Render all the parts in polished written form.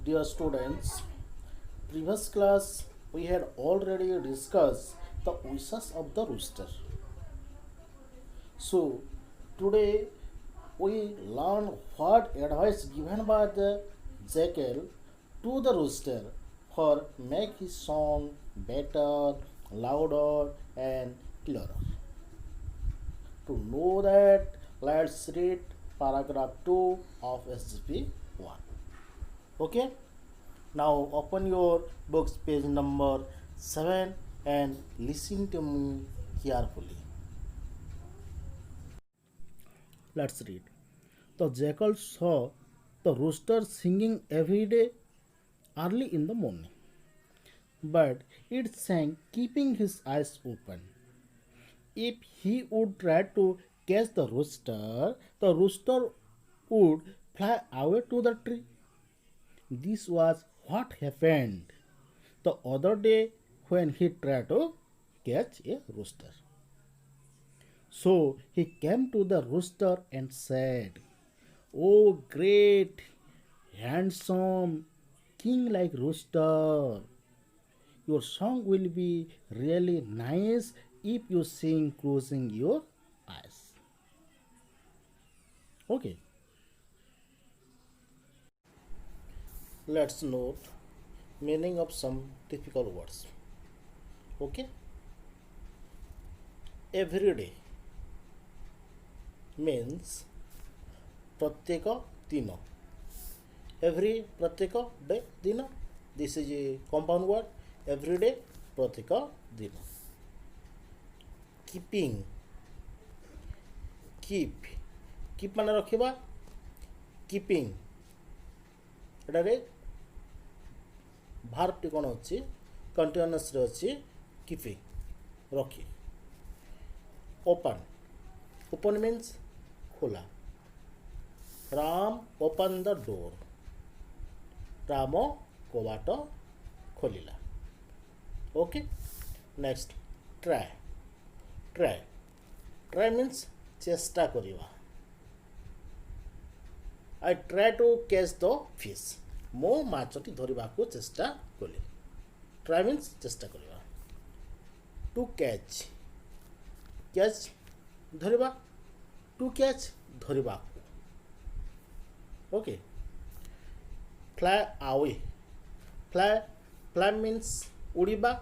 Dear students, previous class we had already discussed the wishes of the rooster. So today we learn what advice given by the jackal to the rooster for make his song better, louder and clearer. To know that, let's read paragraph 2 of SGP 1. Okay? Now open your books page number 7 and listen to me carefully. Let's read. The jackal saw the rooster singing every day early in the morning, but it sang keeping his eyes open. If he would try to catch the rooster would fly away to the tree. This was what happened the other day when he tried to catch a rooster. So he came to the rooster and said, "Oh, great, handsome, king like rooster, your song will be really nice if you sing closing your eyes." Okay, let's note meaning of some difficult words. Okay, every day means प्रत्येक दिन. Every प्रत्येक day दिन. This is a compound word. Every day प्रत्येक दिन. Keeping. Keep माने रखिबा. Keeping एटारे verb टी कोन अछि कंटीन्यूअस रे अछि कीपिंग रखी. ओपन मीन्स खोला. Ram open the door. Ram कबाट खोलिला. ओके नेक्स्ट ट्राई मीन्स चेष्टा करिवा. I try to catch the fish. मो माछटी धरिबा को चेष्टा कली. ट्राई मीन्स चेष्टा करिवा. टू कैच धरिबा. टू कैच धरिबा. ओके फ्लाई फ्लाई मीन्स उड़ीबा.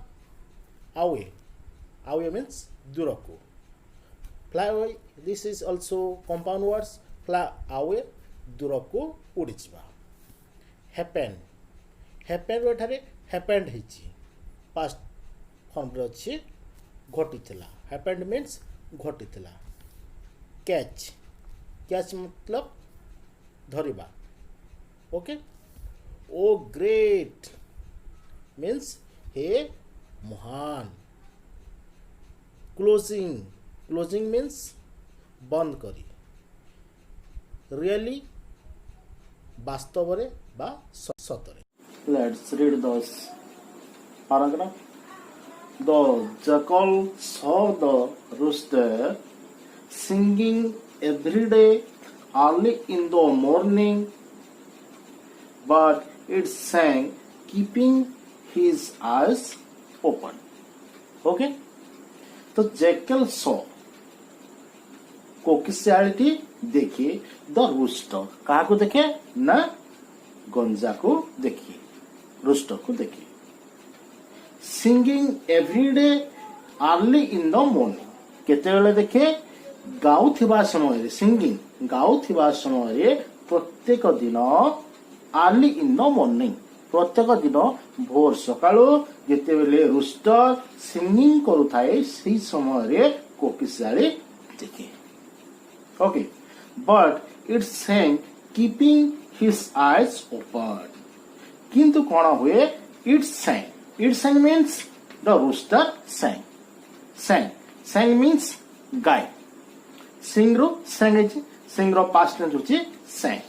अवे मीन्स दूर को. Fly away this is also compound words. Fly away दूर को उड़ी जावा. हैपेन एठारे हैपेंड हिची पास्ट फॉर्म रे अछि घटी थिला. हैपेंड मीन्स घटी थिला. कैच मतलब धरिबा. ओके ओ ग्रेट मीन्स हे महान. क्लोजिंग मीन्स बंद करी. रियली वास्तव रे बा सतरे. Let's read this paragraph. The jackal saw the rooster singing every day early in the morning, but it sang keeping his eyes open. Okay? तो jackal saw कोकिशियालिटी देखे. द रूस्टर कहा को देखे ना गंजा को देखे. रूस्टर को देखे. Singing every day early in the morning. केतेबेले देखे गाउथिबा समय. सिंगिंग गाउथिबा समय प्रत्येक दिन अर्ली इन द मॉर्निंग. प्रत्येक दिन भोर सकाळो जेतेबेले रूस्टर सिंगिंग करूथाए सेही समय कोकिशियाली देखे. Okay, but it sang keeping his eyes open. किंतु कौन हुए? It sang means the rooster sang. Sang means guy. Sing row sing row past tense होची sang.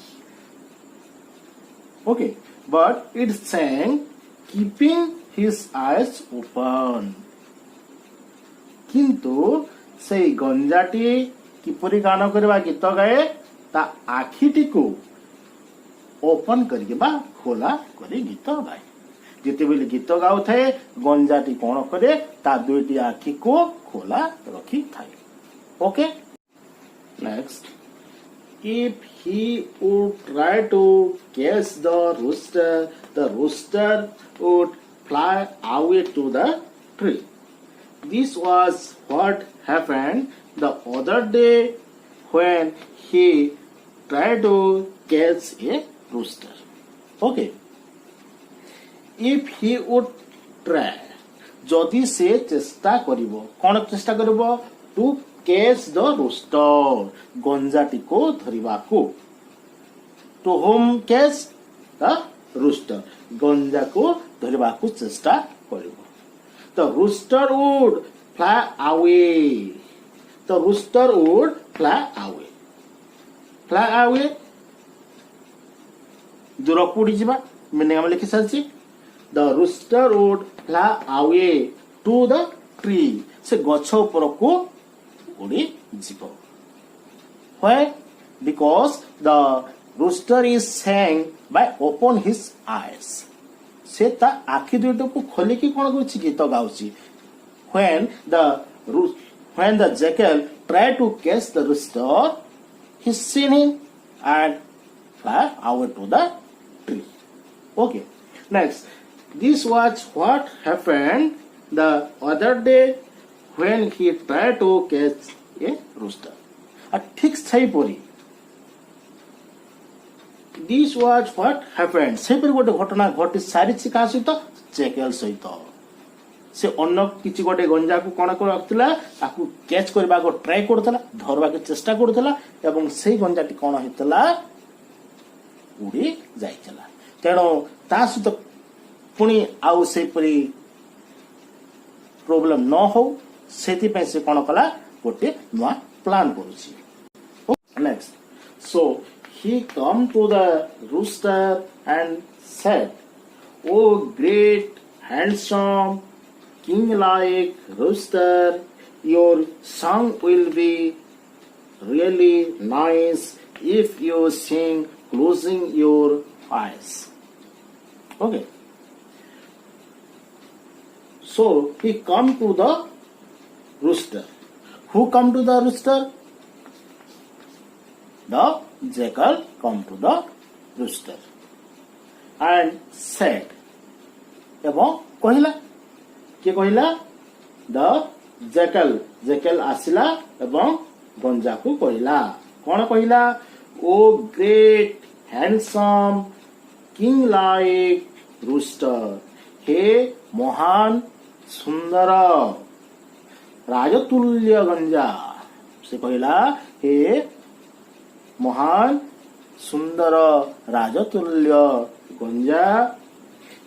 Okay, but it sang keeping his eyes open. किंतु से गंजाटी किपरि गान करबा गीत गाए ता आखिटी को ओपन करके बा खोला करे गीत गाए जितेबेले गीत गाउ थाए गंजाटी कौन करे ता दुईटी आखि को खोला रखी थाए okay next if he would try to catch the rooster would fly away to the tree. This was what happened the other day when he tried to catch a rooster. Okay. If he would try, जदि से चेष्टा करिवो कोन चेष्टा करिवो to catch the rooster गंजाटी को धरिबाकू to home catch the rooster गंजा को धरिबाकू चेष्टा करिवो the rooster would fly away the rooster would fly away दूर उड़ी जिबा मीनिंग हम लिखि सारछि the rooster would fly away to the tree से गछ ऊपर को उड़ी जीव why because the rooster is saying by open his eyes से ता आखि दुईट को खोली की कोन करछि गीत गाउछि when the jackal tried to catch the rooster he seen him and fly away to the tree okay next this was what happened the other day when he tried to catch a rooster ठीक सही परी this was what happened से पर गोटे घटना घटी सारी का सहित जैकल सहित से अन्य किछि गोटे गंजा को कोन को रखतिला ताकू कैच करबा को ट्राई करथला धरबा के चेष्टा करथला एवं सेही गंजाटी कोन हितला उड़ी जाइतला तेणु ता सहित पुणी आउ से परी प्रॉब्लम न हो सेति पे से कोन कला गोटे नुआ प्लान करूची next so he come to the rooster and said oh great handsome king like rooster your song will be really nice if you sing closing your eyes okay so he come to the rooster who come to the rooster the jackal come to the rooster and said एवं कहिला के कहिला the jackal आसिला एवं गंजा को कहिला कोन कहिला O great handsome king like rooster हे महान सुंदर राजतुल्य गंजा से कहिला हे महान सुंदर राजतुल्य गंजा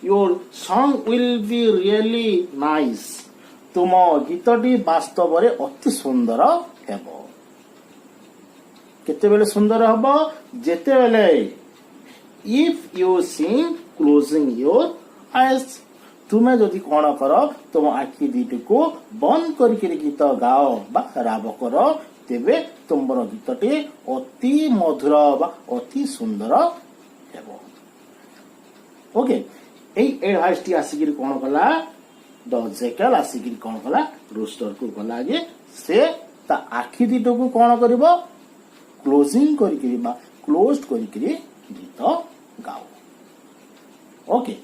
your song will be really nice तुम गीतटी वास्तव रे अति सुंदर हेबो केते बेले सुंदर हबो जेते बेले if you sing closing your eyes तुमे जदि कोन कर तुम आखि दीटी को बंद करके गीत गाओ बा राव कर तेबे तुमर गीतटी अति मधुर बा अति सुंदर हेबो ओके एई एडवाइस टी आसिगिर कोन कला द जैकल आसिगिर कोन कला रोस्टर को गला जे से ता आखि दीटी को कोन करबो क्लोजिंग करके बा क्लोज्ड करके गीत गाओ ओके